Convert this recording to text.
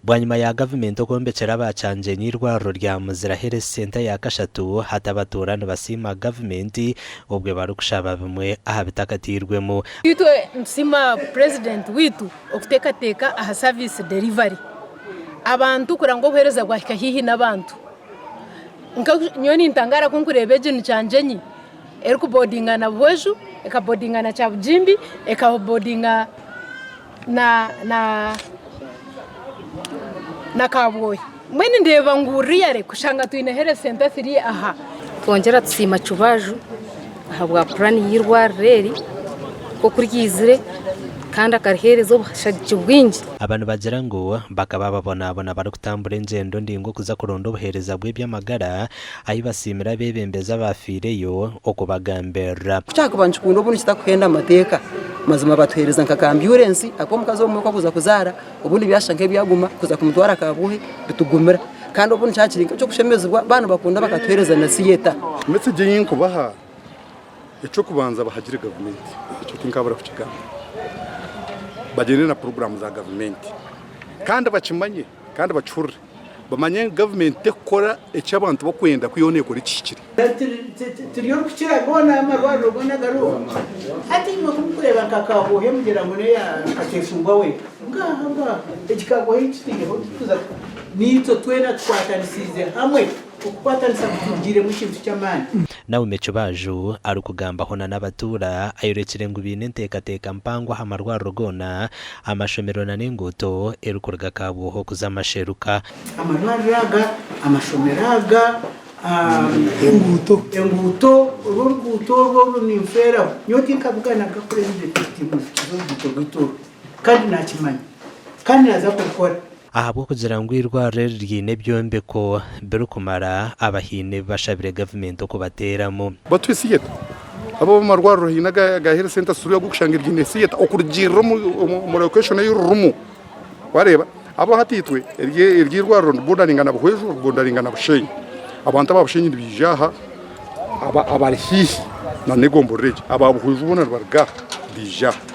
bwanyuma ya gavumenti okubombekyera Kyangyenyi eirwariro rya Muzira Health Center ya kashatu hatabaturana basiima gavumenti obwe barikushaba bimwe aha bitakatirwemu. Itwe nsima President witu okuteekateeka aha service delivery abantu kurango obuhereza bwahika hihi n'abantu nyoni ntangara kunkureba egini Kyangyenyi erikubodinga na Bweju ekabodinga na Kyabujimbi ekabodinga na Kabwe mwene ndeba nguriyare kushanga tuine health center 3 aha twongera tusima Cubaju ahabwa plan y'irwariro ko kuryizire kandi akarihereza obushaji bwingi. Abantu bagira ngo bakaba babona bari kutambura engendo ndingo kuza kuronda obuhereza bw'ebyamagara ahi basiimira bebembeza bafireyo okubagambera kuchaka bantu kundo bunu kitakuhenda amateka mazima batuhereza nka ambulance akomukazi omwe ko kuza kuzara ubundi byashanke byaguma kuza kumutwara kabuhe bitugumira kandi ubundi cyakiringa cyo kushemezwa bana bakunda bakatuhereza na siyeta message yinko baha icyo kubanza bahagire government icyo tinkabara kuchika bagene na program za government kandi bacimanye kandi bacure bamanye government ekora eky'abantu bakwenda kuyone kuri kikiri turiyo kukira bona amarwaro bona garo ati ngo kureba nkakabuhe mugira ngo ne yakateshungwa we ngaha ekikago hikitiho tuza nito twena twatanisize hamwe ukwatanisa kutugire mu kintu cy'amani nawe Mecubaju ari kugambaho n'abatura ayorekere ngo ibintu ntekateka mpangwa amarwariro gona amashomero na n'inguto erukurga kabuho kuzamasheruka amarwariraga amashomeraga enguto rwo n'imfera nyoti nkabugana ga Purezidenti Museveni kandi nakimanya kandi naza gukora ahabwo kugira ngo eirwariro ryine byombe ko berukumara abahine bashabire gavumenti okubateramo batwisiyeta abo marwariro hinaga ga health center suriyo gukushanga ryine siyeta okurugirira mu location y'urumu wareba abo hatitwe eryirwariro bundaringana buhwejo bundaringana bushenyi abantu ababushenyi bijaha abarihihi na negomboreje ababuhwejo bona barga bijaha